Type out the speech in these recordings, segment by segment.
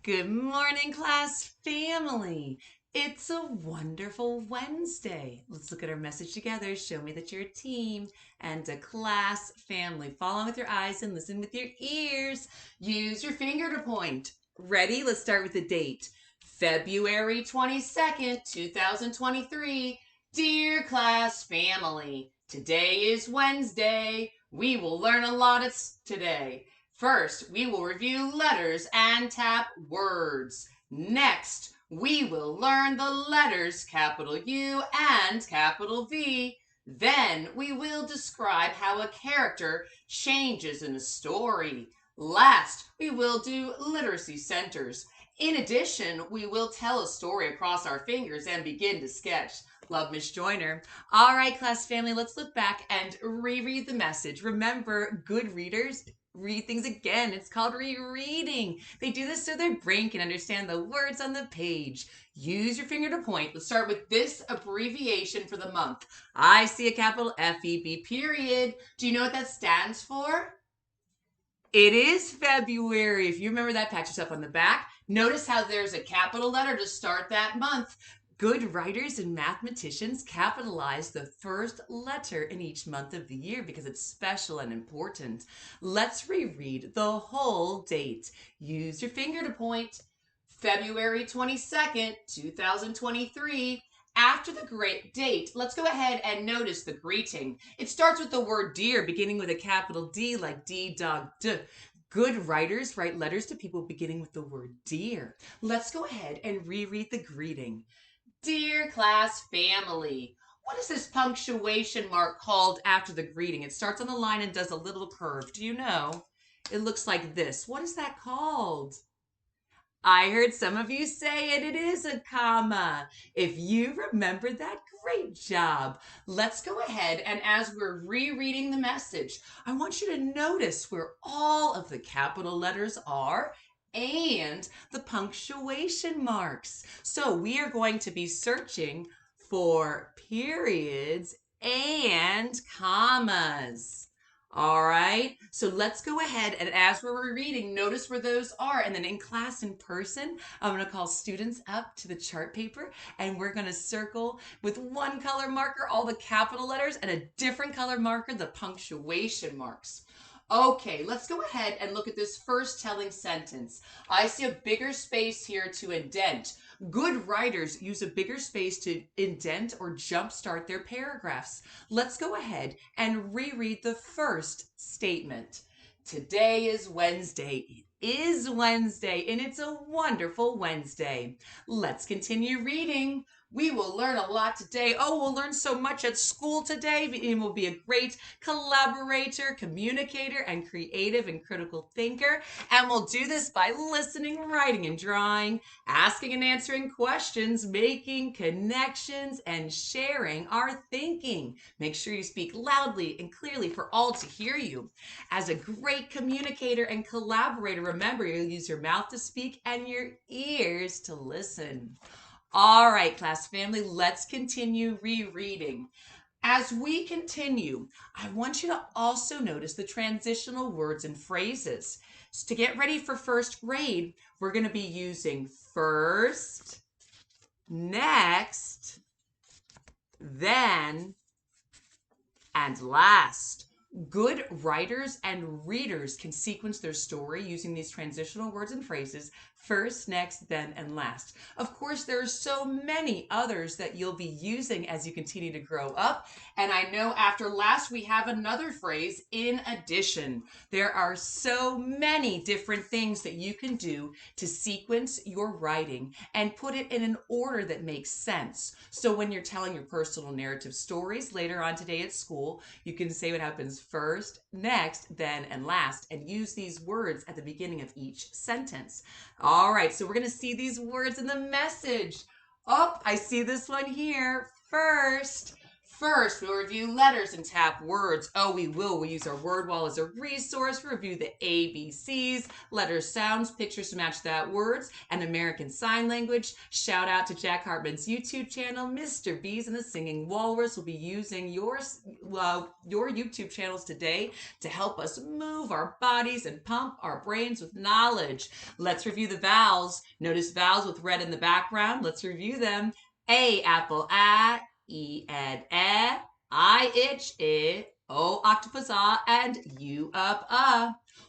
Good morning, class family. It's a wonderful Wednesday. Let's look at our message together. Show me that you're a team and a class family. Follow with your eyes and listen with your ears. Use your finger to point. Ready? Let's start with the date. February 22nd, 2023. Dear class family, today is Wednesday. We will learn a lot today. First, we will review letters and tap words. Next, we will learn the letters capital U and capital V. Then we will describe how a character changes in a story. Last, we will do literacy centers. In addition, we will tell a story across our fingers and begin to sketch. Love, Miss Joyner. All right, class family, let's look back and reread the message. Remember, good readers read things again. It's called rereading. They do this so their brain can understand the words on the page. Use your finger to point. Let's start with this abbreviation for the month. I see a capital FEB period. Do you know what that stands for? It is February. If you remember that, pat yourself on the back. Notice how there's a capital letter to start that month. Good writers and mathematicians capitalize the first letter in each month of the year because it's special and important. Let's reread the whole date. Use your finger to point. February 22nd, 2023. After the great date, let's go ahead and notice the greeting. It starts with the word dear, beginning with a capital D, like D, dog, D. Good writers write letters to people beginning with the word dear. Let's go ahead and reread the greeting. Dear class family, what is this punctuation mark called after the greeting? It starts on the line and does a little curve. Do you know? It looks like this. What is that called? I heard some of you say it. It is a comma. If you remember that, great job. Let's go ahead and as we're rereading the message, I want you to notice where all of the capital letters are and the punctuation marks. So we are going to be searching for periods and commas. All right, so let's go ahead and as we're reading, notice where those are. And then in class in person, I'm going to call students up to the chart paper and we're going to circle with one color marker all the capital letters and a different color marker the punctuation marks. Okay, let's go ahead and look at this first telling sentence. I see a bigger space here to indent. Good writers use a bigger space to indent or jumpstart their paragraphs. Let's go ahead and reread the first statement. Today is Wednesday. It is Wednesday, and it's a wonderful Wednesday. Let's continue reading. We will learn a lot today. Oh, we'll learn so much at school today. And we'll be a great collaborator, communicator, and creative and critical thinker. And we'll do this by listening, writing, and drawing, asking and answering questions, making connections, and sharing our thinking. Make sure you speak loudly and clearly for all to hear you. As a great communicator and collaborator, remember you'll use your mouth to speak and your ears to listen. All right, class family, let's continue rereading. As we continue, I want you to also notice the transitional words and phrases. So to get ready for first grade, we're going to be using first, next, then, and last. Good writers and readers can sequence their story using these transitional words and phrases first, next, then, and last. Of course, there are so many others that you'll be using as you continue to grow up. And I know after last, we have another phrase in addition. There are so many different things that you can do to sequence your writing and put it in an order that makes sense. So when you're telling your personal narrative stories later on today at school, you can say what happens first, next, then, and last, and use these words at the beginning of each sentence. All right, so we're going to see these words in the message. Oh, I see this one here. First. First, we'll review letters and tap words. Oh, we will. We'll use our word wall as a resource. We'll review the ABCs, letters, sounds, pictures to match that words, and American Sign Language. Shout out to Jack Hartman's YouTube channel. Mr. Bees and the Singing Walrus will be using your YouTube channels today to help us move our bodies and pump our brains with knowledge. Let's review the vowels. Notice vowels with red in the background. Let's review them. A, apple, a. E, ed, I, itch, O, octopus, and U, up,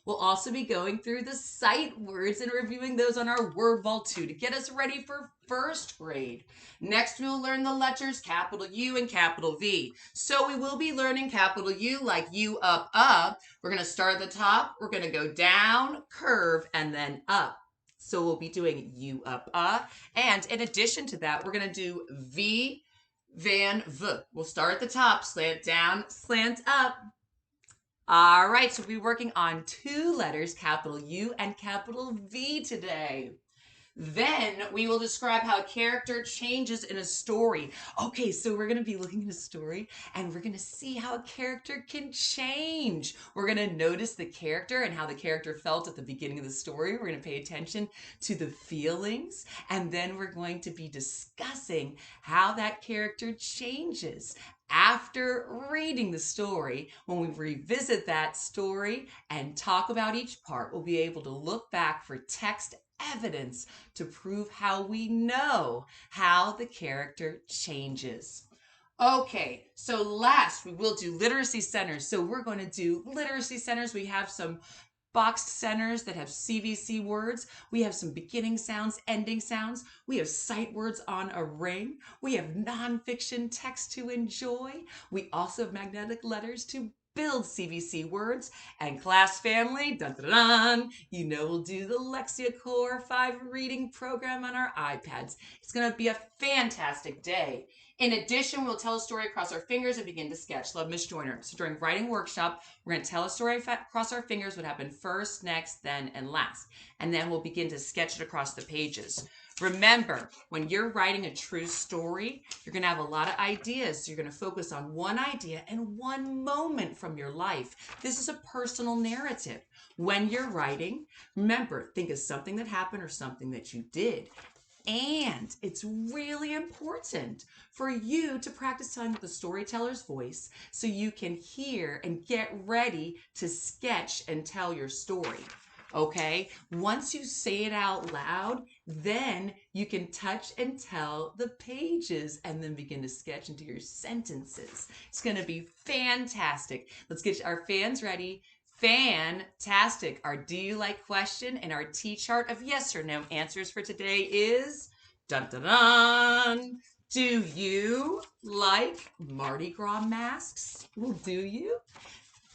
We'll also be going through the sight words and reviewing those on our word vault too to get us ready for first grade. Next, we'll learn the letters capital U and capital V. So we will be learning capital U like U, up. We're going to start at the top. We're going to go down, curve, and then up. So we'll be doing U, up, and in addition to that, we're going to do V, Van, V. We'll start at the top, slant down, slant up. All right, so we'll be working on two letters, capital U and capital V today. Then we will describe how a character changes in a story. Okay, so we're going to be looking at a story and we're going to see how a character can change. We're going to notice the character and how the character felt at the beginning of the story. We're going to pay attention to the feelings, and then we're going to be discussing how that character changes. After reading the story, when we revisit that story and talk about each part, we'll be able to look back for text evidence to prove how we know how the character changes. Okay, so last we will do literacy centers. So we're going to do literacy centers. We have some boxed centers that have CVC words. We have some beginning sounds, ending sounds. We have sight words on a ring. We have nonfiction text to enjoy. We also have magnetic letters to build CVC words. And class family, dun, dun, dun, you know we'll do the LexiaCore 5 reading program on our iPads. It's going to be a fantastic day. In addition, we'll tell a story across our fingers and begin to sketch. Love, Miss Joyner. So during writing workshop, we're going to tell a story across our fingers, what happened first, next, then, and last. And then we'll begin to sketch it across the pages. Remember, when you're writing a true story, you're going to have a lot of ideas. So you're going to focus on one idea and one moment from your life. This is a personal narrative. When you're writing, remember, think of something that happened or something that you did. And it's really important for you to practice telling with the storyteller's voice so you can hear and get ready to sketch and tell your story. Okay, once you say it out loud, then you can touch and tell the pages and then begin to sketch into your sentences. It's going to be fantastic. Let's get our fans ready. Fantastic. Our do you like question and our T-chart of yes or no answers for today is dun dun dun. Do you like Mardi Gras masks? Well, do you?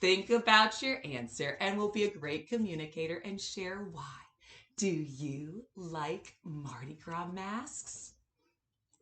Think about your answer and we'll be a great communicator and share why. Do you like Mardi Gras masks?